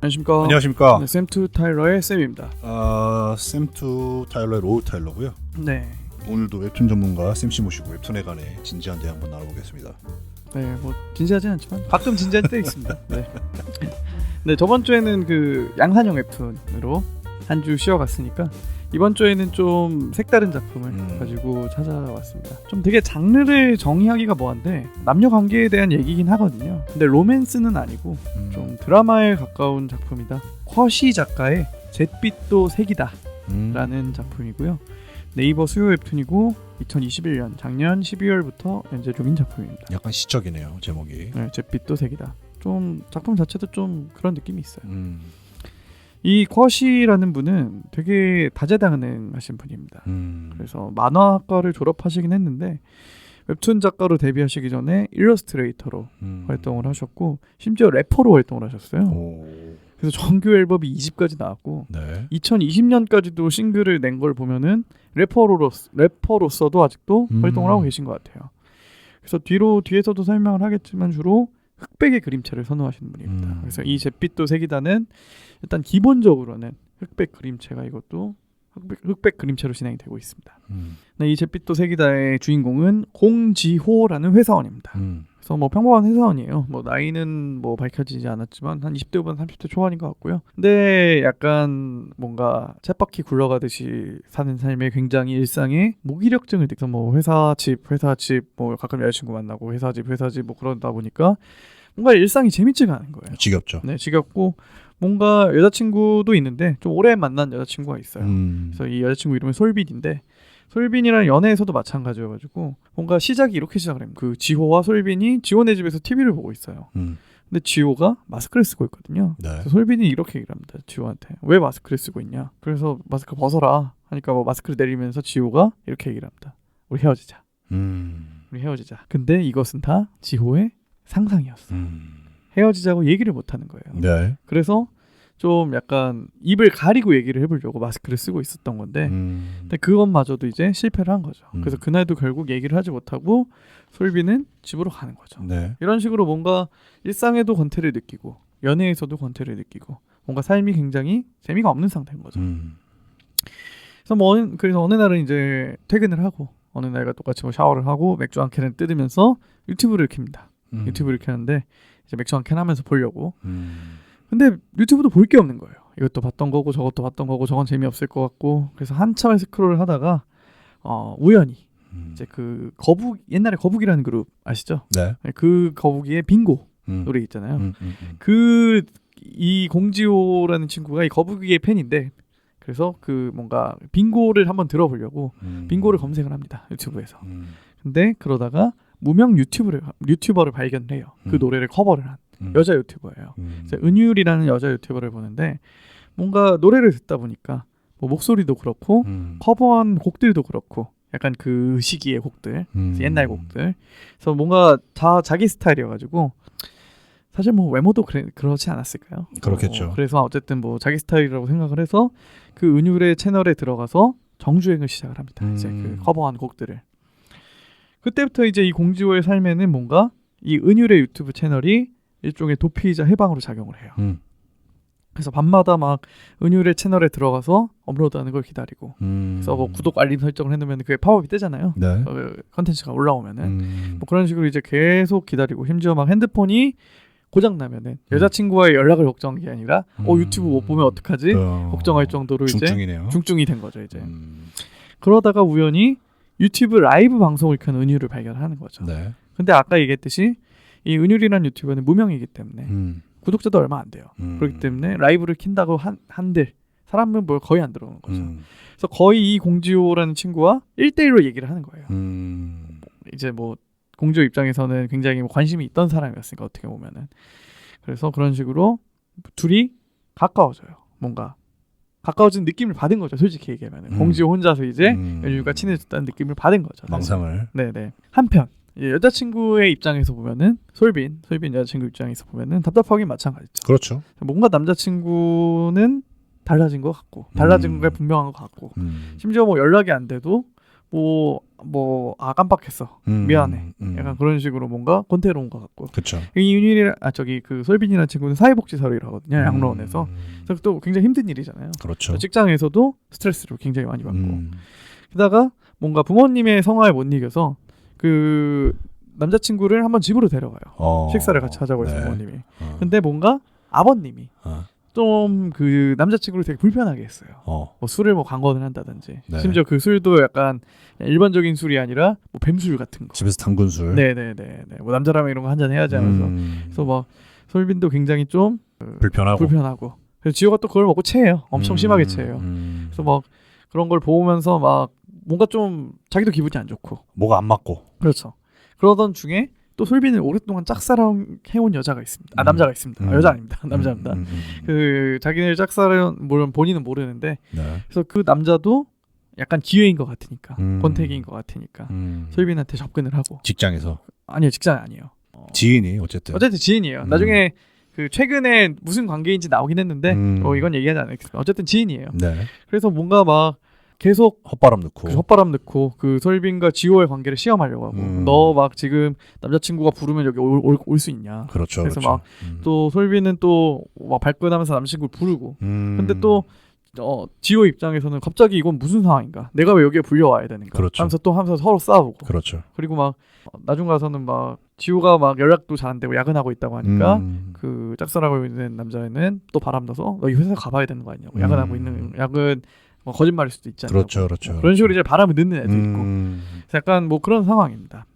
안녕하십니까. 안녕하십니까. 네, 샘투 타일러의 샘입니다. 샘투 타일러의 로우 타일러고요. 네. 오늘도 웹툰 전문가 샘씨 모시고 웹툰에 관해 진지한 대화 한번 나눠보겠습니다. 네, 뭐 진지하진 않지만 가끔 진지한 때 있습니다. 네. 네, 저번 주에는 그 양산형 웹툰으로 한 주 쉬어갔으니까 이번 주에는 좀 색다른 작품을 가지고 찾아왔습니다. 좀 되게 장르를 정의하기가 뭐한데 남녀 관계에 대한 얘기긴 하거든요. 근데 로맨스는 아니고 좀 드라마에 가까운 작품이다. 쿼시 작가의 잿빛도 색이다 라는 작품이고요. 네이버 수요 웹툰이고 2021년 작년 12월부터 연재 중인 작품입니다. 약간 시적이네요, 제목이. 네, 잿빛도 색이다. 좀 작품 자체도 좀 그런 느낌이 있어요. 이 쿼시라는 분은 되게 다재다능하신 분입니다. 그래서 만화학과를 졸업하시긴 했는데 웹툰 작가로 데뷔하시기 전에 일러스트레이터로 활동을 하셨고 심지어 래퍼로 활동을 하셨어요. 그래서 정규 앨범이 2집까지 나왔고 네. 2020년까지도 싱글을 낸 걸 보면은 래퍼로서도 아직도 활동을 하고 계신 것 같아요. 그래서 뒤에서도 설명을 하겠지만 주로 흑백의 그림체를 선호하시는 분입니다. 그래서 이 잿빛도 색이다는 일단 기본적으로는 흑백 그림체가 이것도 흑백 그림체로 진행이 되고 있습니다. 네, 이 잿빛도 색이다의 주인공은 공지호라는 회사원입니다. 그래서 뭐 평범한 회사원이에요. 뭐 나이는 뭐 밝혀지지 않았지만 한 20대 후반 30대 초반인 것 같고요. 근데 약간 뭔가 쳇바퀴 굴러가듯이 사는 삶에 굉장히 일상에 무기력증을 느껴서 뭐 회사 집 뭐 가끔 여자친구 만나고 회사 집 뭐 그러다 보니까 뭔가 일상이 재밌지가 않은 거예요. 지겹죠. 네, 지겹고 뭔가 여자친구도 있는데 좀 오래 만난 여자친구가 있어요. 그래서 이 여자친구 이름은 솔빈인데 솔빈이랑 연애에서도 마찬가지여가지고 뭔가 시작이 이렇게 시작을 해요. 그 지호와 솔빈이 지호네 집에서 TV를 보고 있어요. 근데 지호가 마스크를 쓰고 있거든요. 네. 그래서 솔빈이 이렇게 얘기를 합니다. 지호한테 왜 마스크를 쓰고 있냐. 그래서 마스크 벗어라 하니까 뭐 마스크를 내리면서 지호가 이렇게 얘기를 합니다. 우리 헤어지자. 우리 헤어지자. 근데 이것은 다 지호의 상상이었어. 헤어지자고 얘기를 못하는 거예요. 네. 그래서 좀 약간 입을 가리고 얘기를 해보려고 마스크를 쓰고 있었던 건데 근데 그것마저도 이제 실패를 한 거죠. 그래서 그날도 결국 얘기를 하지 못하고 솔비는 집으로 가는 거죠. 네. 이런 식으로 뭔가 일상에도 권태를 느끼고 연애에서도 권태를 느끼고 뭔가 삶이 굉장히 재미가 없는 상태인 거죠. 그래서 어느 날은 이제 퇴근을 하고 어느 날과 똑같이 뭐 샤워를 하고 맥주 한 캔을 뜯으면서 유튜브를 켭니다. 유튜브를 켜는데 이제 맥주 한 캔 하면서 보려고. 근데 유튜브도 볼 게 없는 거예요. 이것도 봤던 거고 저것도 봤던 거고 저건 재미없을 것 같고 그래서 한참을 스크롤을 하다가 우연히 이제 그 옛날에 거북이라는 그룹 아시죠? 네. 그 거북이의 빙고 노래 있잖아요. 이 공지호라는 친구가 이 거북이의 팬인데 그래서 그 뭔가 빙고를 한번 들어보려고 빙고를 검색을 합니다. 유튜브에서. 근데 그러다가 무명 유튜버를 발견을 해요. 그 노래를 커버를 한 여자 유튜버예요. 그래서 은율이라는 여자 유튜버를 보는데 뭔가 노래를 듣다 보니까 뭐 목소리도 그렇고 커버한 곡들도 그렇고 약간 그 시기의 곡들, 옛날 곡들. 그래서 뭔가 다 자기 스타일이어가지고 사실 뭐 외모도 그렇지 않았을까요? 그렇겠죠. 그래서 어쨌든 뭐 자기 스타일이라고 생각을 해서 그 은율의 채널에 들어가서 정주행을 시작을 합니다. 이제 그 커버한 곡들을. 그때부터 이제 이 공지호의 삶에는 뭔가 이 은율의 유튜브 채널이 일종의 도피이자 해방으로 작용을 해요. 그래서 밤마다 막 은율의 채널에 들어가서 업로드하는 걸 기다리고 그래서 뭐 구독 알림 설정을 해놓으면 그게 팝업이 뜨잖아요. 네. 컨텐츠가 올라오면은 뭐 그런 식으로 이제 계속 기다리고 심지어 막 핸드폰이 고장나면은 여자친구와의 연락을 걱정한 게 아니라 유튜브 못 보면 어떡하지? 걱정할 정도로 중증이네요. 이제 중증이 된 거죠. 이제 그러다가 우연히 유튜브 라이브 방송을 켠 은율을 발견하는 거죠. 네. 근데 아까 얘기했듯이 이 은율이라는 유튜버는 무명이기 때문에 구독자도 얼마 안 돼요. 그렇기 때문에 라이브를 킨다고 한들 사람은 뭐 거의 안 들어오는 거죠. 그래서 거의 이 공지호라는 친구와 1대1로 얘기를 하는 거예요. 이제 뭐 공지호 입장에서는 굉장히 뭐 관심이 있던 사람이었으니까 어떻게 보면은 그래서 그런 식으로 둘이 가까워져요. 뭔가 가까워진 느낌을 받은 거죠. 솔직히 얘기하면 공지호 혼자서 이제 은율과 친해졌다는 느낌을 받은 거죠. 망상을. 네네. 한편 여자친구의 입장에서 보면은 솔빈 여자친구 입장에서 보면은 답답하긴 마찬가지죠. 그렇죠. 뭔가 남자친구는 달라진 것 같고 달라진 게 분명한 것 같고 심지어 뭐 연락이 안 돼도 깜빡했어. 미안해. 약간 그런 식으로 뭔가 권태로운 것 같고. 그렇죠. 그 솔빈이라는 친구는 사회복지사로 일하거든요. 양로원에서. 그래서 또 굉장히 힘든 일이잖아요. 그렇죠. 직장에서도 스트레스를 굉장히 많이 받고. 게다가 뭔가 부모님의 성화에 못 이겨서 그 남자친구를 한번 집으로 데려가요. 식사를 같이 하자고 해서 부모님이. 근데 뭔가 아버님이 좀 그 남자친구를 되게 불편하게 했어요. 뭐 술을 강권을 한다든지. 네. 심지어 그 술도 약간 일반적인 술이 아니라 뭐 뱀술 같은 거. 집에서 담근 술. 네네네. 뭐 남자라면 이런 거 한잔 해야지 하면서. 그래서 막 솔빈도 굉장히 좀 불편하고. 그래서 지호가 또 그걸 먹고 체해요. 엄청 심하게 체해요. 그래서 막 그런 걸 보면서 막 뭔가 좀 자기도 기분이 안 좋고. 뭐가 안 맞고. 그렇죠. 그러던 중에 또 솔빈을 오랫동안 짝사랑 해온 여자가 있습니다. 남자가 있습니다. 여자 아닙니다. 남자입니다. 그 자기네 짝사랑 물론 본인은 모르는데 그래서 그 남자도 약간 기회인 것 같으니까 권태기인 것 같으니까 솔빈한테 접근을 하고. 직장에서? 아니요, 직장 아니에요. 지인이 어쨌든 지인이에요. 나중에 그 최근에 무슨 관계인지 나오긴 했는데 이건 얘기하지 않겠습니다. 어쨌든 지인이에요. 네. 그래서 뭔가 막 계속 헛바람 넣고 그 솔빈과 지호의 관계를 시험하려고 하고 너 막 지금 남자친구가 부르면 여기 올 수 있냐. 그렇죠. 그래서 막 또 솔빈은 또 막 발끈하면서 남자친구를 부르고 근데 또 지호 입장에서는 갑자기 이건 무슨 상황인가? 내가 왜 여기에 불려와야 되는가? 그렇죠. 하면서 서로 싸우고. 그렇죠. 그리고 막 나중 가서는 막 지호가 막 연락도 잘 안 되고 야근하고 있다고 하니까 그 짝사랑하고 있는 남자애는 또 바람나서 너 이 회사 가봐야 되는 거 아니냐고. 야근하고 있는 야근 거짓말일 수도 있잖아요. 그렇죠. 그런 식으로 이제 바람을 넣는 애도 있고. 그래서 약간 뭐 그런 상황입니다.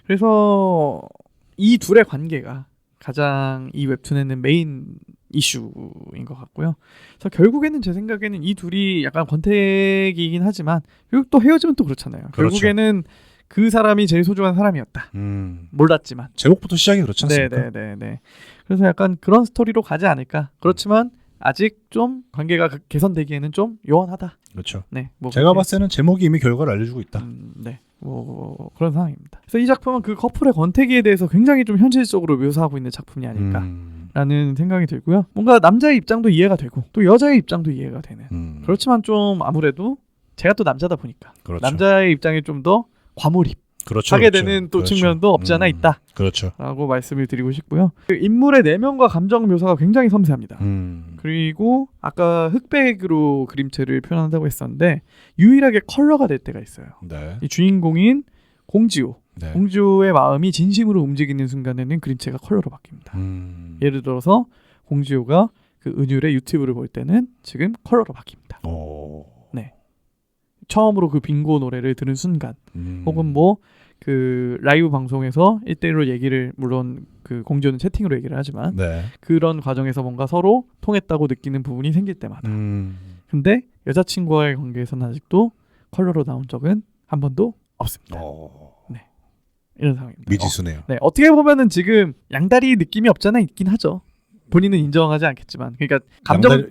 그래서 이 둘의 관계가 가장 이 웹툰에는 메인 이슈인 것 같고요. 그래서 결국에는 제 생각에는 이 둘이 약간 권태기이긴 하지만 결국 또 헤어지면 또 그렇잖아요. 그렇죠. 결국에는 그 사람이 제일 소중한 사람이었다. 몰랐지만. 제목부터 시작이 그렇지 않습니까? 네. 그래서 약간 그런 스토리로 가지 않을까. 그렇지만 아직 좀 관계가 개선되기에는 좀 요원하다. 그렇죠. 네, 뭐 제가 봤을 때는 제목이 이미 결과를 알려주고 있다. 네, 뭐 그런 상황입니다. 그래서 이 작품은 그 커플의 권태기에 대해서 굉장히 좀 현실적으로 묘사하고 있는 작품이 아닐까라는 생각이 들고요. 뭔가 남자의 입장도 이해가 되고 또 여자의 입장도 이해가 되는. 그렇지만 좀 아무래도 제가 또 남자다 보니까 남자의 입장에 좀 더 과몰입. 하게 되는 또 측면도 없지 않아 있다. 라고 말씀을 드리고 싶고요. 그 인물의 내면과 감정 묘사가 굉장히 섬세합니다. 그리고 아까 흑백으로 그림체를 표현한다고 했었는데 유일하게 컬러가 될 때가 있어요. 네. 이 주인공인 공지호. 공지호의 마음이 진심으로 움직이는 순간에는 그림체가 컬러로 바뀝니다. 예를 들어서 공지호가 그 은율의 유튜브를 볼 때는 지금 컬러로 바뀝니다. 네. 처음으로 그 빙고 노래를 들은 순간 혹은 뭐 그 라이브 방송에서 1대1로 얘기를 물론 그 공지호는 채팅으로 얘기를 하지만 그런 과정에서 뭔가 서로 통했다고 느끼는 부분이 생길 때마다 근데 여자친구와의 관계에서는 아직도 컬러로 나온 적은 한 번도 없습니다. 네. 이런 상황입니다. 미지수네요. 네. 어떻게 보면은 지금 양다리 느낌이 없잖아 있긴 하죠. 본인은 인정하지 않겠지만 그러니까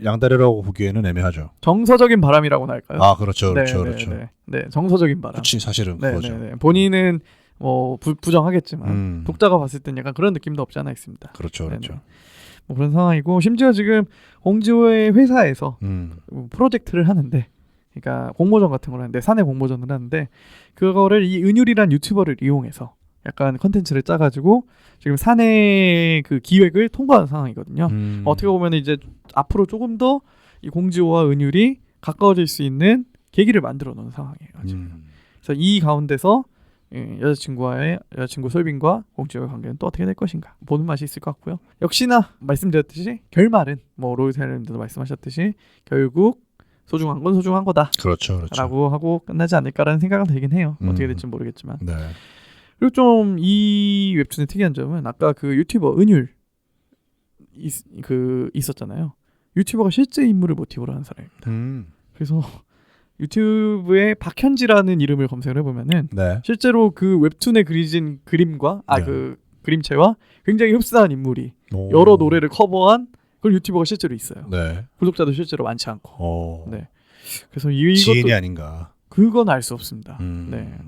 양다리라고 보기에는 애매하죠. 정서적인 바람이라고나 할까요? 그렇죠. 네, 정서적인 바람. 그렇지, 사실은 그거죠. 본인은 뭐 부정하겠지만 독자가 봤을 땐 약간 그런 느낌도 없지 않아 있습니다. 그렇죠. 뭐 그런 상황이고 심지어 지금 홍지호의 회사에서 프로젝트를 하는데, 그러니까 공모전 같은 걸 하는데 사내 공모전을 하는데 그거를 이 은율이란 유튜버를 이용해서 약간 컨텐츠를 짜가지고 지금 사내 그 기획을 통과한 상황이거든요. 어떻게 보면 이제 앞으로 조금 더 이 공지호와 은율이 가까워질 수 있는 계기를 만들어 놓은 상황이에요. 지금. 그래서 이 가운데서 여자친구 솔빈과 공지호의 관계는 또 어떻게 될 것인가 보는 맛이 있을 것 같고요. 역시나 말씀드렸듯이 결말은 뭐 로이사님도 말씀하셨듯이 결국 소중한 건 소중한 거다. 그렇죠. 라고 하고 끝나지 않을까라는 생각은 들긴 해요. 어떻게 될지 모르겠지만. 네. 그리고 좀 이 웹툰의 특이한 점은 아까 그 유튜버 은율 있었잖아요. 유튜버가 실제 인물을 모티브로 하는 사람입니다. 그래서 유튜브에 박현지라는 이름을 검색을 해보면은 실제로 그 웹툰에 그려진 그림과 그 그림체와 굉장히 흡사한 인물이 여러 노래를 커버한 그런 유튜버가 실제로 있어요. 구독자도 실제로 많지 않고. 그래서 이것도 지인이 아닌가. 그건 알 수 없습니다.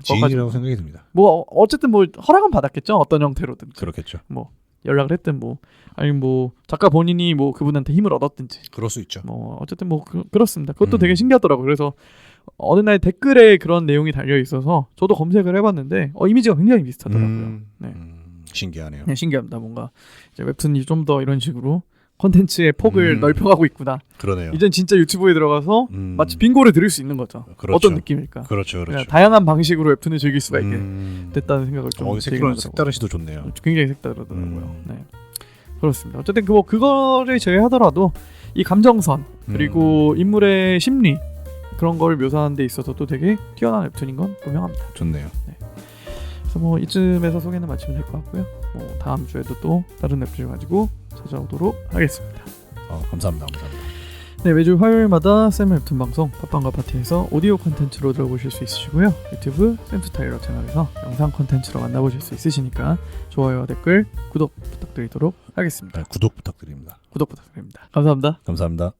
지인이라고 생각이 듭니다. 뭐 어쨌든 뭐 허락은 받았겠죠. 어떤 형태로든. 그렇겠죠. 뭐 연락을 했든 뭐 아니면 뭐 작가 본인이 뭐 그분한테 힘을 얻었든지. 그럴 수 있죠. 뭐 어쨌든 뭐 그렇습니다. 그것도 되게 신기하더라고요. 그래서 어느 날 댓글에 그런 내용이 달려 있어서 저도 검색을 해봤는데 이미지가 굉장히 비슷하더라고요. 네. 신기하네요. 네, 신기합니다. 뭔가 이제 웹툰이 좀 더 이런 식으로 콘텐츠의 폭을 넓혀가고 있구나. 그러네요. 이젠 진짜 유튜브에 들어가서 마치 빙고를 들을 수 있는 거죠. 그렇죠. 어떤 느낌일까? 그렇죠. 그러니까 다양한 방식으로 웹툰을 즐길 수가 있게 됐다는 생각을 좀 색다른 시도 좋네요. 굉장히 색다르더라고요. 네. 그렇습니다. 어쨌든 그거를 제외하더라도 이 감정선 그리고 인물의 심리 그런 걸 묘사하는 데 있어서도 되게 뛰어난 웹툰인 건 분명합니다. 좋네요. 네. 그래서 뭐 이쯤에서 소개는 마치면 될 것 같고요. 다음 주에도 또 다른 웹툰을 가지고 찾아오도록 하겠습니다. 감사합니다. 네, 매주 화요일마다 쌤 웹툰 방송 팟빵과 파티에서 오디오 콘텐츠로 들어보실 수 있으시고요. 유튜브 쌤투타일러 채널에서 영상 콘텐츠로 만나보실 수 있으시니까 좋아요와 댓글, 구독 부탁드리도록 하겠습니다. 구독 부탁드립니다. 구독 부탁드립니다. 감사합니다. 감사합니다.